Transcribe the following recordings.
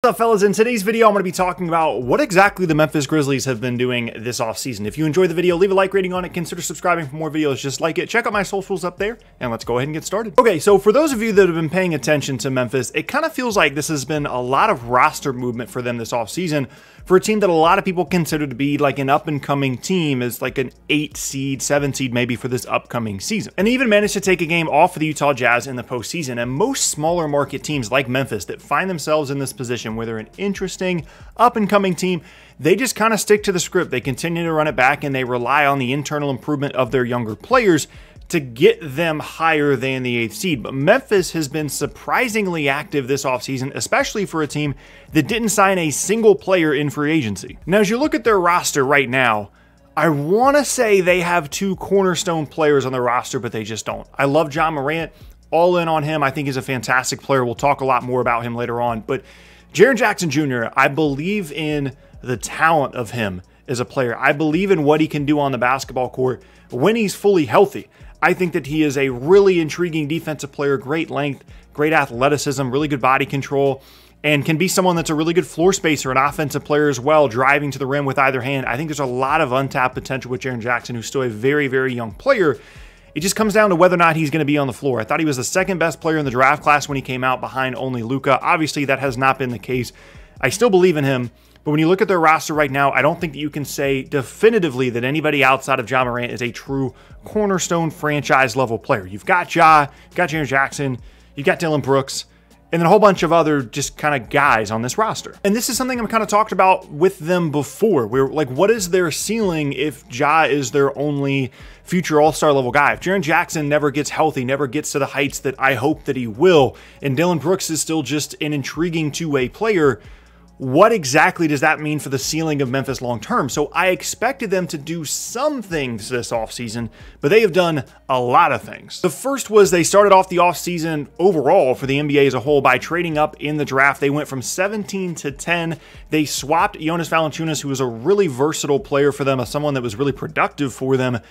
up, fellas? In today's video, I'm going to be talking about what exactly the Memphis Grizzlies have been doing this offseason. If you enjoyed the video, leave a like rating on it. Consider subscribing for more videos just like it. Check out my socials up there, and let's go ahead and get started. Okay, so for those of you that have been paying attention to Memphis, it kind of feels like this has been a lot of roster movement for them this offseason for a team that a lot of people consider to be like an up-and-coming team, as like an 8 seed, 7 seed maybe for this upcoming season. And they even managed to take a game off of the Utah Jazz in the postseason. And most smaller market teams like Memphis that find themselves in this position where they're an interesting up-and-coming team, they just kind of stick to the script. They continue to run it back, and they rely on the internal improvement of their younger players to get them higher than the 8th seed. But Memphis has been surprisingly active this offseason, especially for a team that didn't sign a single player in free agency. Now, as you look at their roster right now, I want to say they have 2 cornerstone players on their roster, but they just don't. I love John Morant, all in on him. I think he's a fantastic player. We'll talk a lot more about him later on. But Jaren Jackson Jr., I believe in the talent of him as a player. I believe in what he can do on the basketball court when he's fully healthy. I think that he is a really intriguing defensive player, great length, great athleticism, really good body control, and can be someone that's a really good floor spacer, an offensive player as well, driving to the rim with either hand. I think there's a lot of untapped potential with Jaren Jackson, who's still a very, very young player. It just comes down to whether or not he's going to be on the floor. I thought he was the second best player in the draft class when he came out, behind only Luka. Obviously, that has not been the case. I still believe in him. But when you look at their roster right now, I don't think that you can say definitively that anybody outside of John Morant is a true cornerstone franchise level player. You've got Ja, you've got Jaren Jackson, you've got Dillon Brooks, and then a whole bunch of other just kind of guys on this roster. And this is something I've kind of talked about with them before. We're like, what is their ceiling if Ja is their only future all-star level guy? If Jaren Jackson never gets healthy, never gets to the heights that I hope that he will, and Dillon Brooks is still just an intriguing two-way player, what exactly does that mean for the ceiling of Memphis long-term? So I expected them to do some things this offseason, but they have done a lot of things. The first was they started off the offseason overall for the NBA as a whole by trading up in the draft. They went from 17 to 10. They swapped Jonas Valanciunas, who was a really versatile player for them, someone that was really productive for them,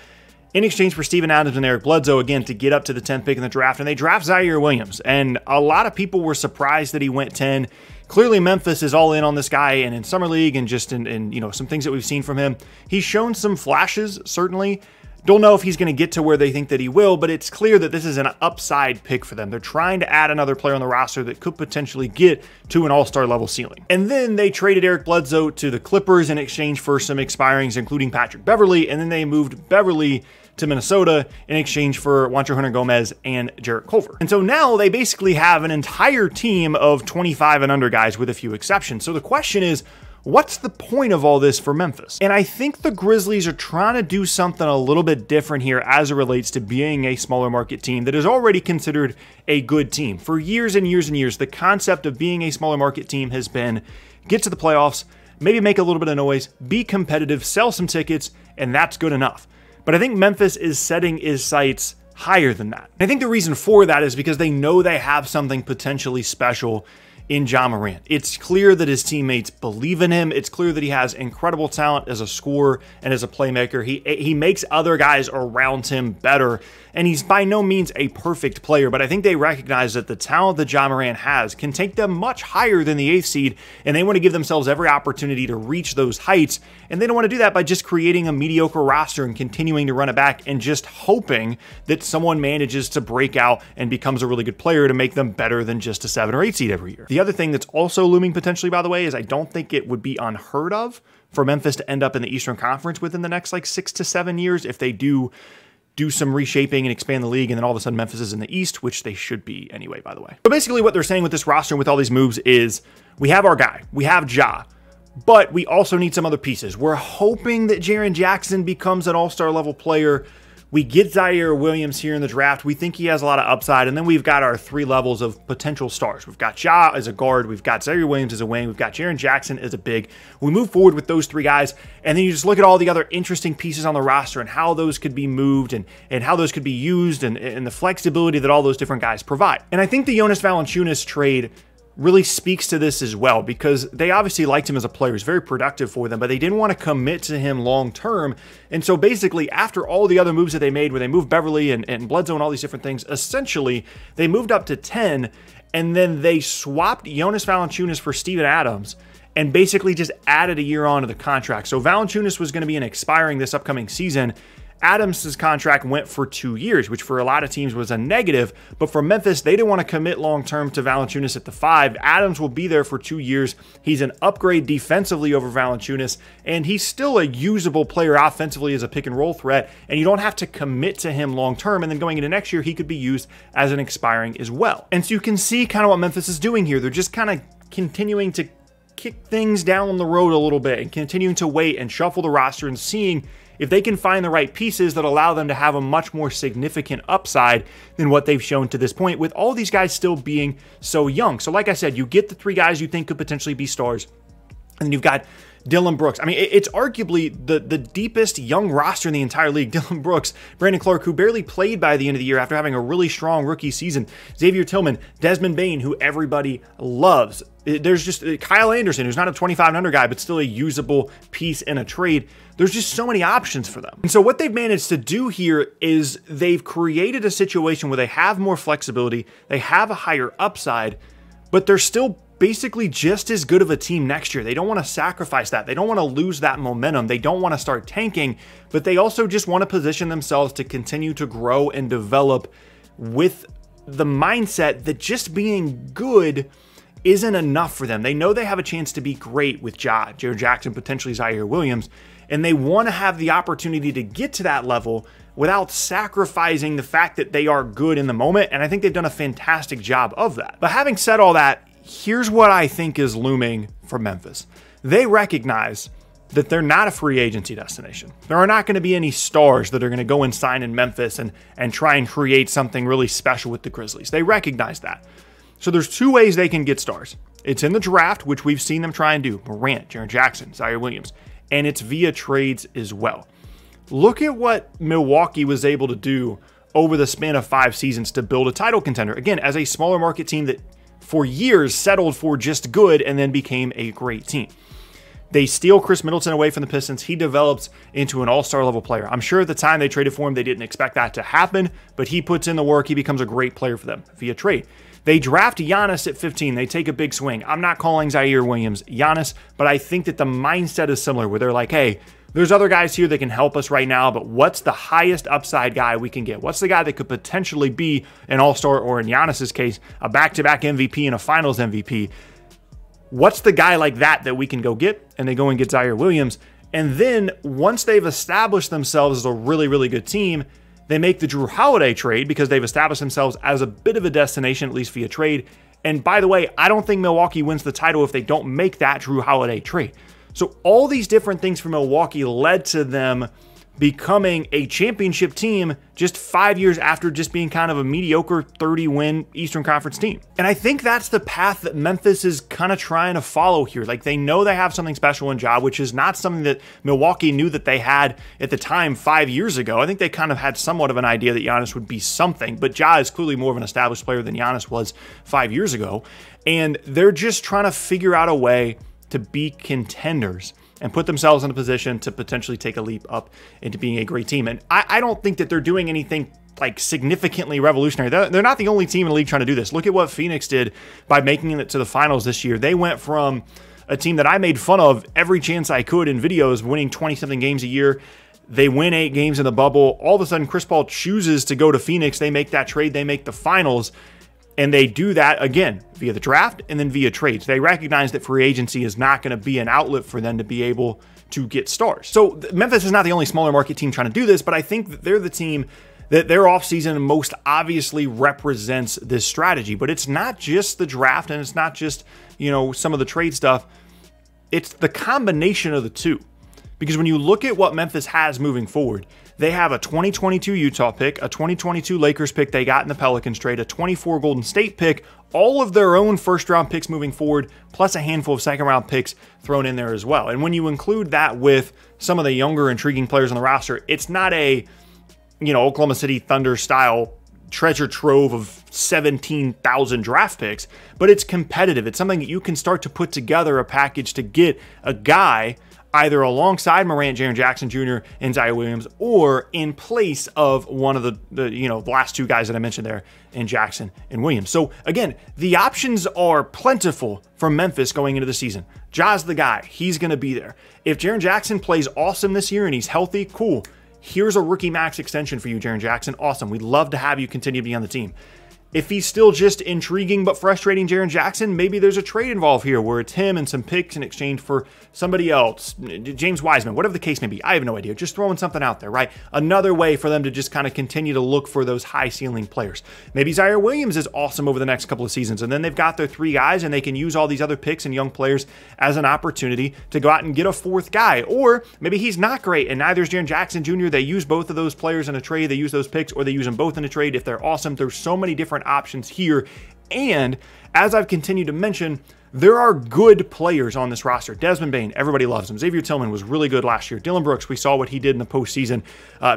in exchange for Steven Adams and Eric Bledsoe, again, to get up to the 10th pick in the draft. And they draft Zaire Williams. And a lot of people were surprised that he went 10. Clearly, Memphis is all in on this guy, and in Summer League and just in you know, some things that we've seen from him. He's shown some flashes, certainly. Don't know if he's going to get to where they think that he will, but it's clear that this is an upside pick for them. They're trying to add another player on the roster that could potentially get to an all-star level ceiling. And then they traded Eric Bledsoe to the Clippers in exchange for some expirings, including Patrick Beverley, and then they moved Beverley to Minnesota in exchange for Juancho Hernangomez and Jarrett Culver. And so now they basically have an entire team of 25 and under guys with a few exceptions. So the question is, what's the point of all this for Memphis? And I think the Grizzlies are trying to do something a little bit different here as it relates to being a smaller market team that is already considered a good team. For years and years and years, the concept of being a smaller market team has been get to the playoffs, maybe make a little bit of noise, be competitive, sell some tickets, and that's good enough. But I think Memphis is setting his sights higher than that. And I think the reason for that is because they know they have something potentially special in John Morant. It's clear that his teammates believe in him. It's clear that he has incredible talent as a scorer and as a playmaker. He makes other guys around him better, and he's by no means a perfect player, but I think they recognize that the talent that John Morant has can take them much higher than the 8th seed, and they want to give themselves every opportunity to reach those heights, and they don't want to do that by just creating a mediocre roster and continuing to run it back and just hoping that someone manages to break out and becomes a really good player to make them better than just a 7 or 8 seed every year. The other thing that's also looming potentially, by the way, is I don't think it would be unheard of for Memphis to end up in the Eastern Conference within the next like 6 to 7 years if they do some reshaping and expand the league, and then all of a sudden Memphis is in the East, which they should be anyway, by the way. But basically what they're saying with this roster and with all these moves is we have our guy, we have Ja, but we also need some other pieces. We're hoping that Jaren Jackson becomes an all-star level player. We get Zaire Williams here in the draft. We think he has a lot of upside. And then we've got our 3 levels of potential stars. We've got Ja as a guard. We've got Zaire Williams as a wing. We've got Jaren Jackson as a big. We move forward with those 3 guys. And then you just look at all the other interesting pieces on the roster and how those could be moved and how those could be used and the flexibility that all those different guys provide. And I think the Jonas Valanciunas trade really speaks to this as well, because they obviously liked him as a player. He's very productive for them, but they didn't want to commit to him long term. And so basically, after all the other moves that they made, where they moved Beverley and Bledsoe and all these different things, essentially they moved up to 10 and then they swapped Jonas Valanciunas for Steven Adams and basically just added a year on to the contract. So Valanciunas was going to be expiring this upcoming season. Adams' contract went for 2 years, which for a lot of teams was a negative, but for Memphis, they didn't want to commit long-term to Valanciunas at the 5. Adams will be there for 2 years. He's an upgrade defensively over Valanciunas, and he's still a usable player offensively as a pick-and-roll threat, and you don't have to commit to him long-term, and then going into next year, he could be used as an expiring as well. And so you can see kind of what Memphis is doing here. They're just kind of continuing to kick things down the road a little bit and continuing to wait and shuffle the roster and seeing if they can find the right pieces that allow them to have a much more significant upside than what they've shown to this point, with all these guys still being so young. So like I said, you get the 3 guys you think could potentially be stars, and then you've got Dillon Brooks. I mean, it's arguably the deepest young roster in the entire league. Dillon Brooks, Brandon Clark, who barely played by the end of the year after having a really strong rookie season, Xavier Tillman, Desmond Bane, who everybody loves. There's just Kyle Anderson, who's not a 2,500 guy, but still a usable piece in a trade. There's just so many options for them. And so what they've managed to do here is they've created a situation where they have more flexibility, they have a higher upside, but they're still basically just as good of a team next year. They don't want to sacrifice that. They don't want to lose that momentum. They don't want to start tanking, but they also just want to position themselves to continue to grow and develop with the mindset that just being good isn't enough for them. They know they have a chance to be great with Jaren Jackson, potentially Zaire Williams, and they want to have the opportunity to get to that level without sacrificing the fact that they are good in the moment, and I think they've done a fantastic job of that. But having said all that, here's what I think is looming for Memphis. They recognize that they're not a free agency destination. There are not going to be any stars that are going to go and sign in Memphis and try and create something really special with the Grizzlies. They recognize that. So there's 2 ways they can get stars. It's in the draft, which we've seen them try and do. Morant, Jaren Jackson, Zaire Williams. And it's via trades as well. Look at what Milwaukee was able to do over the span of 5 seasons to build a title contender. Again, as a smaller market team that for years settled for just good and then became a great team. They steal Chris Middleton away from the Pistons. He develops into an all-star level player. I'm sure at the time they traded for him, they didn't expect that to happen, but he puts in the work. He becomes a great player for them via trade. They draft Giannis at 15. They take a big swing. I'm not calling Zaire Williams Giannis, but I think that the mindset is similar where they're like, hey, there's other guys here that can help us right now, but what's the highest upside guy we can get? What's the guy that could potentially be an all-star, or in Giannis's case, a back-to-back MVP and a finals MVP? What's the guy like that we can go get? And they go and get Zaire Williams. And then once they've established themselves as a really, really good team, they make the Drew Holiday trade because they've established themselves as a bit of a destination, at least via trade. And by the way, I don't think Milwaukee wins the title if they don't make that Drew Holiday trade. So all these different things for Milwaukee led to them becoming a championship team just 5 years after just being kind of a mediocre 30-win Eastern Conference team. And I think that's the path that Memphis is kind of trying to follow here. Like, they know they have something special in Ja, which is not something that Milwaukee knew that they had at the time 5 years ago. I think they kind of had somewhat of an idea that Giannis would be something, but Ja is clearly more of an established player than Giannis was 5 years ago. And they're just trying to figure out a way to be contenders and put themselves in a position to potentially take a leap up into being a great team. And I don't think that they're doing anything like significantly revolutionary. They're not the only team in the league trying to do this. Look at what Phoenix did by making it to the finals this year. They went from a team that I made fun of every chance I could in videos, winning 20-something games a year. They win 8 games in the bubble. All of a sudden, Chris Paul chooses to go to Phoenix. They make that trade. They make the finals. And they do that, again, via the draft and then via trades. They recognize that free agency is not going to be an outlet for them to be able to get stars. So Memphis is not the only smaller market team trying to do this, but I think that they're the team that their offseason most obviously represents this strategy. But it's not just the draft and it's not just, you know, some of the trade stuff. It's the combination of the two. Because when you look at what Memphis has moving forward, they have a 2022 Utah pick, a 2022 Lakers pick they got in the Pelicans trade, a 24 Golden State pick, all of their own first-round picks moving forward, plus a handful of second-round picks thrown in there as well. And when you include that with some of the younger, intriguing players on the roster, it's not a, you know, Oklahoma City Thunder-style treasure trove of 17,000 draft picks, but it's competitive. It's something that you can start to put together a package to get a guy either alongside Morant, Jaren Jackson Jr., and Zion Williams, or in place of one of the last two guys that I mentioned there in Jackson and Williams. So again, the options are plentiful for Memphis going into the season. Ja's the guy. He's going to be there. If Jaren Jackson plays awesome this year and he's healthy, cool. Here's a rookie max extension for you, Jaren Jackson. Awesome. We'd love to have you continue to be on the team. If he's still just intriguing but frustrating Jaren Jackson, maybe there's a trade involved here where it's him and some picks in exchange for somebody else, James Wiseman, whatever the case may be. I have no idea. Just throwing something out there, right? Another way for them to just kind of continue to look for those high ceiling players. Maybe Zion Williams is awesome over the next couple of seasons, and then they've got their three guys and they can use all these other picks and young players as an opportunity to go out and get a fourth guy. Or maybe he's not great and neither is Jaren Jackson Jr. They use both of those players in a trade. They use those picks, or they use them both in a trade. If they're awesome, there's so many different options here. And as I've continued to mention, there are good players on this roster. Desmond Bane, everybody loves him. Xavier Tillman was really good last year. Dillon Brooks, we saw what he did in the postseason,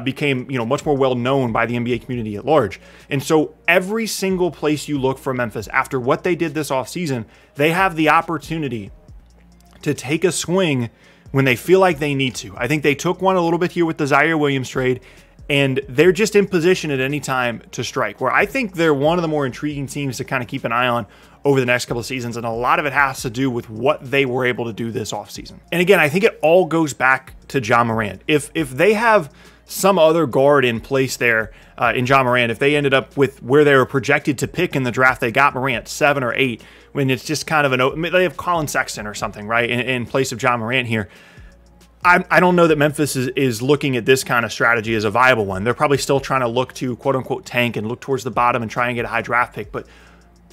became much more well known by the NBA community at large. And so every single place you look for Memphis, after what they did this offseason, they have the opportunity to take a swing when they feel like they need to. I think they took one a little bit here with the Zion Williams trade, and they're just in position at any time to strike, where I think they're one of the more intriguing teams to kind of keep an eye on over the next couple of seasons, and a lot of it has to do with what they were able to do this offseason. And again, I think it all goes back to Ja Morant. If they have some other guard in place there in Ja Morant, if they ended up with where they were projected to pick in the draft, they got Morant 7 or 8, when it's just kind of they have Colin Sexton or something, right, in place of Ja Morant here. I don't know that Memphis is looking at this kind of strategy as a viable one. They're probably still trying to look to quote-unquote tank and look towards the bottom and try and get a high draft pick. But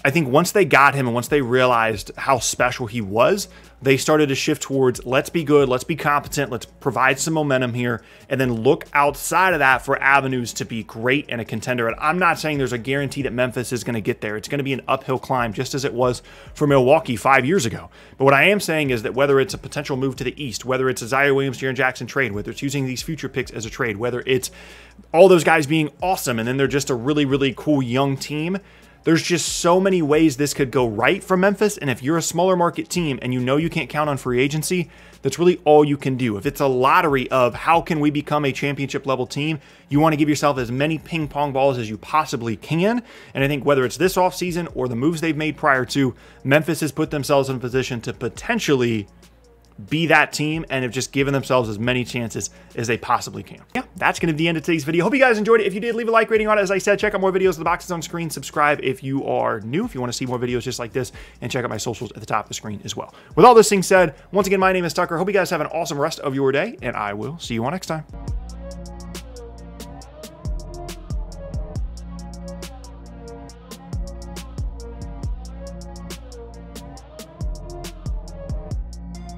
I think once they got him and once they realized how special he was, they started to shift towards let's be good, let's be competent, let's provide some momentum here, and then look outside of that for avenues to be great and a contender. And I'm not saying there's a guarantee that Memphis is going to get there. It's going to be an uphill climb, just as it was for Milwaukee 5 years ago. But what I am saying is that whether it's a potential move to the East, whether it's a Zion Williams, Jaren Jackson trade, whether it's using these future picks as a trade, whether it's all those guys being awesome and then they're just a really, really cool young team, there's just so many ways this could go right for Memphis, and if you're a smaller market team and you know you can't count on free agency, that's really all you can do. If it's a lottery of how can we become a championship level team, you want to give yourself as many ping pong balls as you possibly can, and I think whether it's this offseason or the moves they've made prior to, Memphis has put themselves in a position to potentially be that team and have just given themselves as many chances as they possibly can. Yeah, that's going to be the end of today's video. Hope you guys enjoyed it. If you did, leave a like rating on it. As I said, check out more videos. The box is on screen. Subscribe if you are new, if you want to see more videos just like this, and check out my socials at the top of the screen as well. With all this being said, once again, my name is Tucker. Hope you guys have an awesome rest of your day, and I will see you all next time.